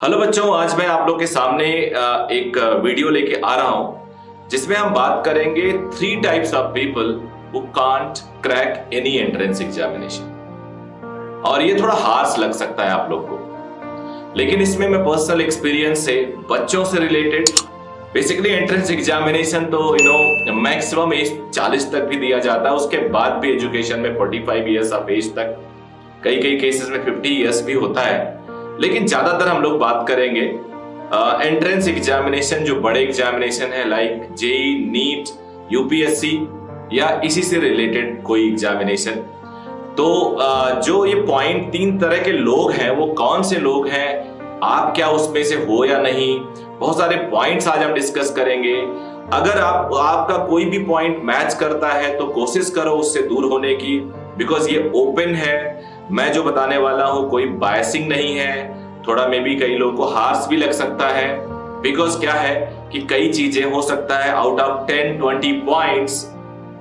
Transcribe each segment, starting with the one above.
Hello बच्चों, आज मैं आप लोग के सामने एक वीडियो लेके आ रहा हूं जिसमें हम बात करेंगे 3 types of people who can't crack any entrance examination. और ये थोड़ा हार्श लग सकता है आप लोग को, लेकिन इसमें मैं पर्सनल एक्सपीरियंस से बच्चों से रिलेटेड। बेसिकली एंट्रेंस एग्जामिनेशन तो मैक्सिमम एज 40 तक भी दिया जाता है, उसके बाद भी एजुकेशन में 45 ईयर्स ऑफ एज तक, कई कई केसेस में 50 ईयर्स भी होता है। लेकिन ज्यादातर हम लोग बात करेंगे एंट्रेंस एग्जामिनेशन, जो बड़े एग्जामिनेशन है लाइक जेई, नीट, यूपीएससी या इसी से रिलेटेड कोई एग्जामिनेशन। तो जो ये पॉइंट 3 तरह के लोग हैं, वो कौन से लोग हैं, आप क्या उसमें से हो या नहीं, बहुत सारे पॉइंट्स आज हम डिस्कस करेंगे। अगर आपका कोई भी पॉइंट मैच करता है तो कोशिश करो उससे दूर होने की, बिकॉज ये ओपन है। मैं जो बताने वाला हूं कोई बायसिंग नहीं है। थोड़ा मे बी कई लोगों को हार्श भी लग सकता है, बिकॉज क्या है कि कई चीजें हो सकता है out of 10-20 points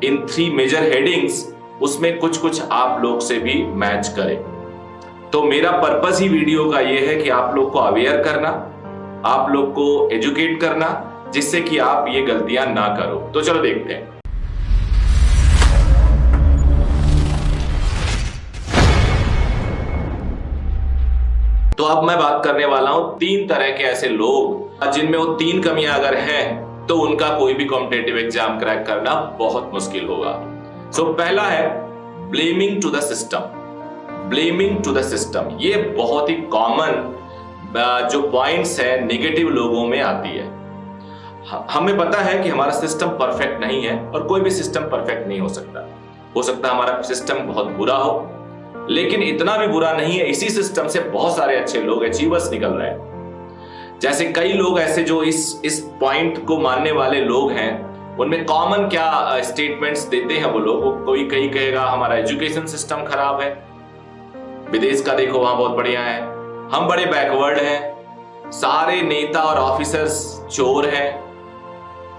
in 3 major headings, उसमें कुछ कुछ आप लोग से भी मैच करे। तो मेरा पर्पस ही वीडियो का ये है कि आप लोग को अवेयर करना, आप लोग को एजुकेट करना, जिससे कि आप ये गलतियां ना करो। तो चलो देखते हैं। तो अब मैं बात करने वाला हूं 3 तरह के ऐसे लोग जिनमें वो 3 कमियां अगर हैं तो उनका कोई भी कॉम्पिटिटिव एग्जाम क्रैक करना बहुत मुश्किल होगा। सो पहला है blaming to the system. Blaming to the system ये बहुत ही कॉमन जो पॉइंट्स है नेगेटिव लोगों में आती है। हमें पता है कि हमारा सिस्टम परफेक्ट नहीं है और कोई भी सिस्टम परफेक्ट नहीं हो सकता। हो सकता है हमारा सिस्टम बहुत बुरा हो, लेकिन इतना भी बुरा नहीं है। इसी सिस्टम से बहुत सारे अच्छे लोग, अचीवर्स निकल रहे हैं। जैसे कई लोग ऐसे जो इस पॉइंट को मानने वाले लोग हैं, उनमें कॉमन क्या स्टेटमेंट्स देते हैं वो लोग। कोई कहीं कहेगा हमारा एजुकेशन सिस्टम खराब है, विदेश का देखो वहां बहुत बढ़िया है, हम बड़े बैकवर्ड हैं, सारे नेता और ऑफिसर्स चोर हैं,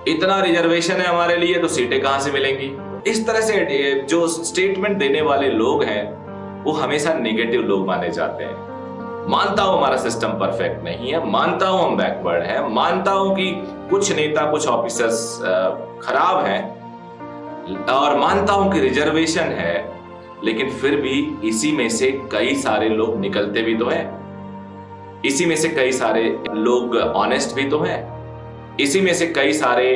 इतना रिजर्वेशन है हमारे लिए तो सीटें कहां से मिलेंगी। इस तरह से जो स्टेटमेंट देने वाले लोग हैं वो हमेशा नेगेटिव लोग माने जाते हैं। मानता हूं हमारा सिस्टम परफेक्ट नहीं है, मानता हूं हम बैकवर्ड हैं, मानता हूं कि कुछ नेता कुछ ऑफिसर्स खराब हैं, और मानता हूं कि रिजर्वेशन है, लेकिन फिर भी इसी में से कई सारे लोग निकलते भी तो हैं, इसी में से कई सारे लोग ऑनेस्ट भी तो हैं, इसी में से कई सारे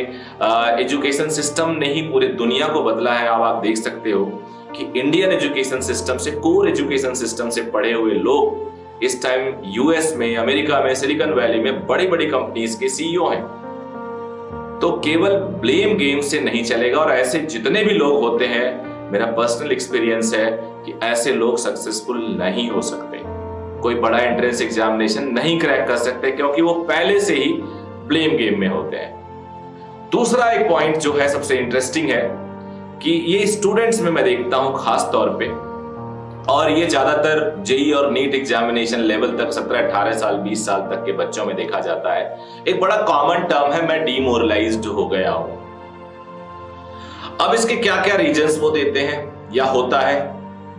एजुकेशन सिस्टम ने ही पूरे दुनिया को बदला है। अब आप देख सकते हो कि इंडियन एजुकेशन सिस्टम से, कोर एजुकेशन सिस्टम से पढ़े हुए लोग इस टाइम यूएस में, अमेरिका में, सिलिकॉन वैली में बड़ी बड़ी कंपनीज के सीईओ हैं। तो केवल ब्लेम गेम से नहीं चलेगा, और ऐसे जितने भी लोग होते हैं, मेरा पर्सनल एक्सपीरियंस है कि ऐसे लोग सक्सेसफुल नहीं हो सकते, कोई बड़ा एंट्रेंस एग्जामिनेशन नहीं क्रैक कर सकते, क्योंकि वो पहले से ही ब्लेम गेम में होते हैं। दूसरा एक पॉइंट जो है सबसे इंटरेस्टिंग है कि ये स्टूडेंट्स में मैं देखता हूं खास तौर पे, और ये ज्यादातर जेई और नीट एग्जामिनेशन लेवल तक 17-18 साल 20 साल तक के बच्चों में देखा जाता है। एक बड़ा कॉमन टर्म है, मैं डिमोरलाइज्ड हो गया हूं। अब इसके क्या क्या रीजंस वो देते हैं या होता है।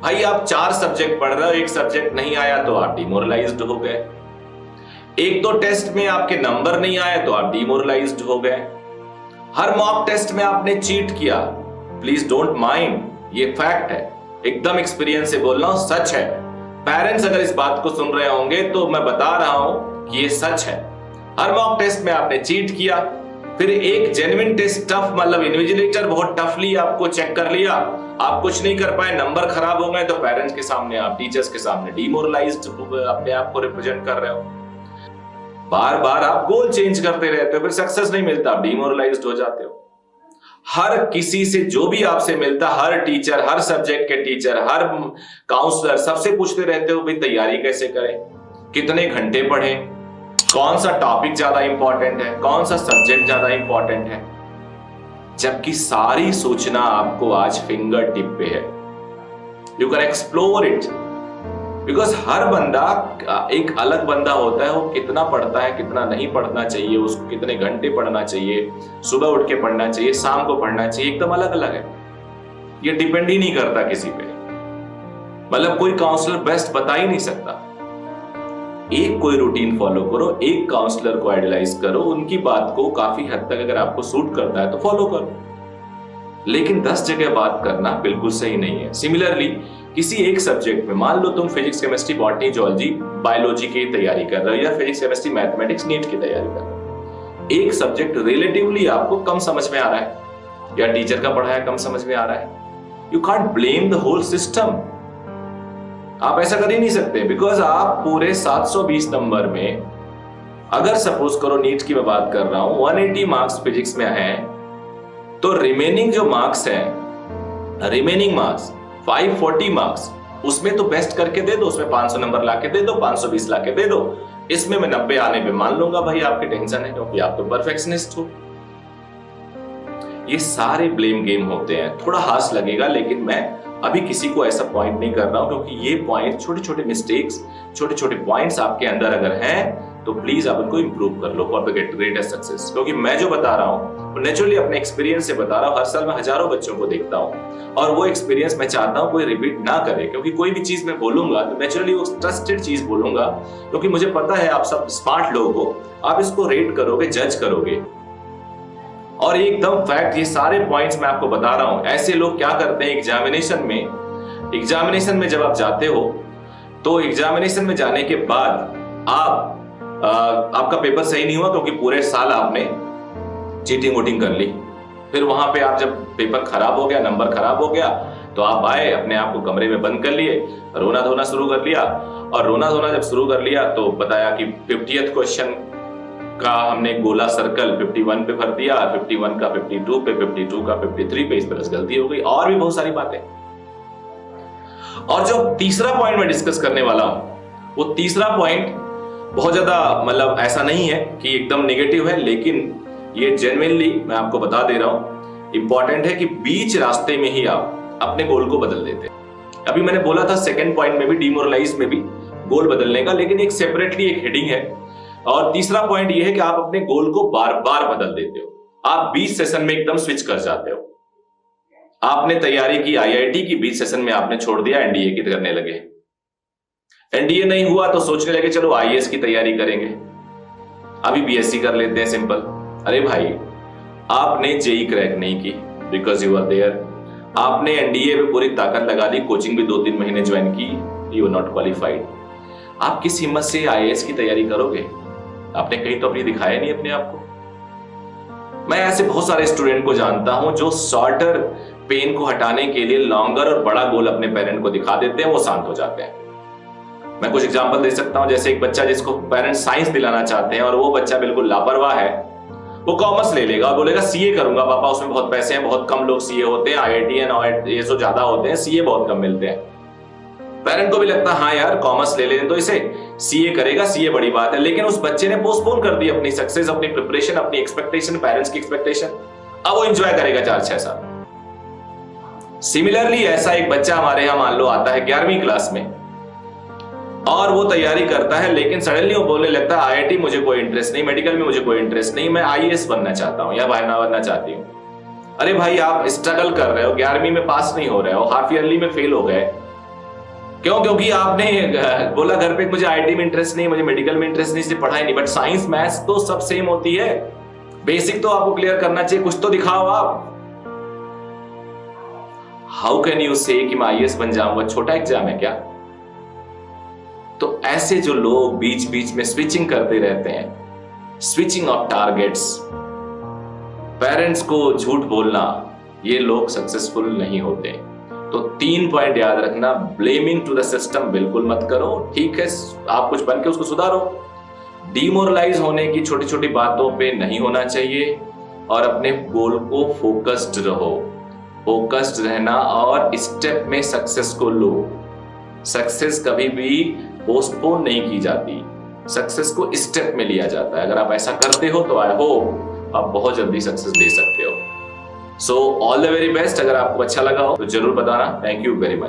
भाई आप 4 सब्जेक्ट पढ़ रहे हो, एक सब्जेक्ट नहीं आया तो आप डिमोरलाइज्ड हो गए, 1-2 टेस्ट में आपके नंबर नहीं आए तो आप डिमोरलाइज्ड हो गए, हर मॉक टेस्ट में आपने चीट किया। प्लीज डोंट माइंड, ये फैक्ट है, एकदम एक्सपीरियंस से बोल रहा हूं, सच है। पेरेंट्स अगर इस बात को सुन रहे होंगे तो मैं बता रहा हूं कि ये सच है। हर मॉक टेस्ट में आपने चीट किया, फिर एक जेन्युइन टेस्ट टफ, मतलब इन्विजिलेटर बहुत टफली आपको चेक कर लिया, आप कुछ नहीं कर पाए, नंबर खराब हो गए, तो पेरेंट्स के सामने आप, टीचर्स के सामने डिमोरलाइज्ड अपने आप को रिप्रेजेंट कर रहे हो। बार बार आप गोल चेंज करते रहते हो, फिर सक्सेस नहीं मिलता, आप डिमोरलाइज्ड हो जाते हो। हर किसी से जो भी आपसे मिलता, हर टीचर, हर सब्जेक्ट के टीचर, हर काउंसलर, सबसे पूछते रहते हो भाई तैयारी कैसे करें, कितने घंटे पढ़ें, कौन सा टॉपिक ज्यादा इंपॉर्टेंट है, कौन सा सब्जेक्ट ज्यादा इंपॉर्टेंट है, जबकि सारी सूचना आपको आज फिंगर टिप पे है। You can explore it, because हर बंदा एक अलग बंदा होता है, वो कितना पढ़ता है, कितना नहीं पढ़ना चाहिए, उसको कितने घंटे पढ़ना चाहिए, सुबह उठ के पढ़ना चाहिए, शाम को पढ़ना चाहिए, एकदम अलग अलग है। ये डिपेंड ही नहीं करता किसी पे, मतलब कोई काउंसलर बेस्ट बता ही नहीं सकता। एक कोई रूटीन फॉलो करो, एक काउंसलर को आइडियलाइज करो, उनकी बात को काफी हद तक अगर आपको सूट करता है तो फॉलो करो, लेकिन 10 जगह बात करना बिल्कुल सही नहीं है। सिमिलरली किसी एक सब्जेक्ट में, मान लो तुम physics, chemistry, botany, zoology, biology की तैयारी कर रहे हो या फिजिक्स, केमिस्ट्री, मैथमेटिक्स, नीट की तैयारी कर रहे हो, एक सब्जेक्ट रिलेटिवली आपको कम समझ में आ रहा है या टीचर का पढ़ाया कम समझ में आ रहा है, you can't blame the whole system. आप ऐसा कर ही नहीं सकते, बिकॉज आप पूरे 720 नंबर में, अगर सपोज करो नीट की मैं बात कर रहा हूं, 180 मार्क्स फिजिक्स में हैं, तो रिमेनिंग जो मार्क्स हैं, रिमेनिंग मार्क्स 540 मार्क्स, उसमें तो बेस्ट करके दे दो, उसमें 500 नंबर लाके दे दो, 520 लाके दे दो, इसमें मैं 90 आने पे मान लूंगा भाई आपकी टेंशन है, क्योंकि आप तो परफेक्शनिस्ट हो। ये सारे ब्लेम गेम होते हैं। थोड़ा हास लगेगा, लेकिन मैं अभी किसी को ऐसा पॉइंट नहीं कर रहा हूं, क्योंकि ये पॉइंट, छोटे छोटे मिस्टेक्स, छोटे छोटे पॉइंट्स आपके अंदर अगर हैं तो प्लीज आप उनको इंप्रूव कर लो फॉर द ग्रेटेस्ट सक्सेस। क्योंकि मैं जो बता रहा हूं वो नेचुरली अपने एक्सपीरियंस से बता रहा हूं। हर साल मैं हजारों बच्चों को देखता हूं और वो एक्सपीरियंस मैं चाहता हूं कोई रिपीट ना करे, क्योंकि कोई भी चीज मैं बोलूंगा तो नेचुरली वो ट्रस्टेड चीज बोलूंगा, क्योंकि मुझे पता है आप सब स्मार्ट लोग हो, आप इसको रेट करोगे, जज करोगे। और एकदम फैक्ट, ये सारे पॉइंट्स मैं आपको बता रहा हूं। ऐसे लोग क्या करते हैं एग्जामिनेशन में जब आप जाते हो तो एग्जामिनेशन में जाने के बाद आपका पेपर सही नहीं हुआ क्योंकि पूरे साल आपने चीटिंग वोटिंग कर ली, फिर वहां पे आप जब पेपर खराब हो गया, नंबर खराब हो गया, तो आप आए, अपने आप को कमरे में बंद कर लिए, रोना धोना शुरू कर लिया। और रोना धोना जब शुरू कर लिया तो बताया कि 50th क्वेश्चन का हमने गोला सर्कल 51 पे भर दिया, 51 का 52 पे, 52 का 53 पे, इस तरह से गलती हो गई, और भी बहुत सारी बातें। और जो तीसरा पॉइंट मैं डिस्कस करने वाला हूं, वो तीसरा पॉइंट बहुत ज्यादा, मतलब ऐसा नहीं है कि एकदम नेगेटिव है, लेकिन ये जेन्युइनली मैं आपको बता दे रहा हूं, इंपॉर्टेंट है कि बीच रास्ते में ही आप अपने गोल को बदल देते हैं। अभी मैंने बोला था सेकंड पॉइंट में भी, डिमोरलाइज में भी गोल बदलने का, लेकिन एक सेपरेटली एक हेडिंग है। और तीसरा पॉइंट ये है कि आप अपने गोल को बार बार बदल देते हो, आप 20 सेशन में एकदम स्विच कर जाते हो। आपने तैयारी की आईआईटी की, 20 सेशन में आपने छोड़ दिया, एनडीए की करने लगे। एनडीए नहीं हुआ तो सोचने लगे चलो आईएएस की तैयारी करेंगे, अभी बीएससी कर लेते हैं सिंपल। अरे भाई, आपने जेई क्रैक नहीं की बिकॉज यू आर देयर, आपने एनडीए में पूरी ताकत लगा दी, कोचिंग भी 2-3 महीने ज्वाइन की, यू आर नॉट क्वालिफाइड। आप किस हिम्मत से आईएएस की तैयारी करोगे? आपने कहीं तो अपनी दिखाया नहीं अपने आप को। मैं ऐसे बहुत सारे स्टूडेंट को जानता हूं जो शॉर्टर पेन को हटाने के लिए लॉन्गर और बड़ा गोल अपने पेरेंट को दिखा देते हैं, वो शांत हो जाते हैं। मैं कुछ एग्जांपल दे सकता हूं, जैसे एक बच्चा जिसको पेरेंट्स साइंस दिलाना चाहते हैं और वो बच्चा बिल्कुल लापरवाह है, वो कॉमर्स ले लेगा और बोलेगा सीए करूंगा पापा, उसमें बहुत पैसे हैं, बहुत कम लोग सीए होते हैं, आईआईटीएन और ये जो ज्यादा होते हैं, सीए बहुत कम मिलते हैं। पेरेंट को भी लगता है हाँ यार कॉमर्स ले लेने तो इसे, सीए करेगा, सीए बड़ी बात है। लेकिन उस बच्चे ने पोस्टपोन कर दी अपनी सक्सेस, अपनी प्रिपरेशन, अपनी एक्सपेक्टेशन, पेरेंट्स की एक्सपेक्टेशन। अब वो एंजॉय करेगा 4-6 साल। सिमिलरली ऐसा एक बच्चा हमारे यहां मान लो आता है 11वीं क्लास में और वो तैयारी करता है, लेकिन सडनली वो बोलने लगता है आईआईटी मुझे कोई इंटरेस्ट नहीं, मेडिकल में मुझे कोई इंटरेस्ट नहीं, मैं आईएएस बनना चाहता हूं या बनना चाहती हूं। अरे भाई, आप स्ट्रगल कर रहे हो, 11वीं में पास नहीं हो रहे हो, हाफ ईयरली में फेल हो गए, क्यों? क्योंकि आपने बोला घर पे मुझे आईआईटी में इंटरेस्ट नहीं, मुझे मेडिकल में इंटरेस्ट नहीं, इसलिए पढ़ाई नहीं। बट साइंस मैथ्स तो सब सेम होती है, बेसिक तो आपको क्लियर करना चाहिए, कुछ तो दिखाओ आप। हाउ कैन यू से कि मैं आईएएस बन जाऊंगा? छोटा एग्जाम है क्या? तो ऐसे जो लोग बीच बीच में स्विचिंग करते रहते हैं, स्विचिंग ऑफ टारगेट्स, पेरेंट्स को झूठ बोलना, ये लोग सक्सेसफुल नहीं होते। तो 3 पॉइंट याद रखना, ब्लेमिंग टू द सिस्टम बिल्कुल मत करो, ठीक है आप कुछ बन के उसको सुधारो, डिमोरलाइज होने की छोटी छोटी बातों पे नहीं होना चाहिए, और अपने गोल को फोकस्ड रहो, फोकस्ड रहना और स्टेप में सक्सेस को लो। सक्सेस कभी भी पोस्टपोन नहीं की जाती, सक्सेस को स्टेप में लिया जाता है। अगर आप ऐसा करते हो तो आई होप आप बहुत जल्दी सक्सेस ले सकते हो। So all the very best. अगर आपको अच्छा लगा हो तो जरूर बताना। Thank you very much.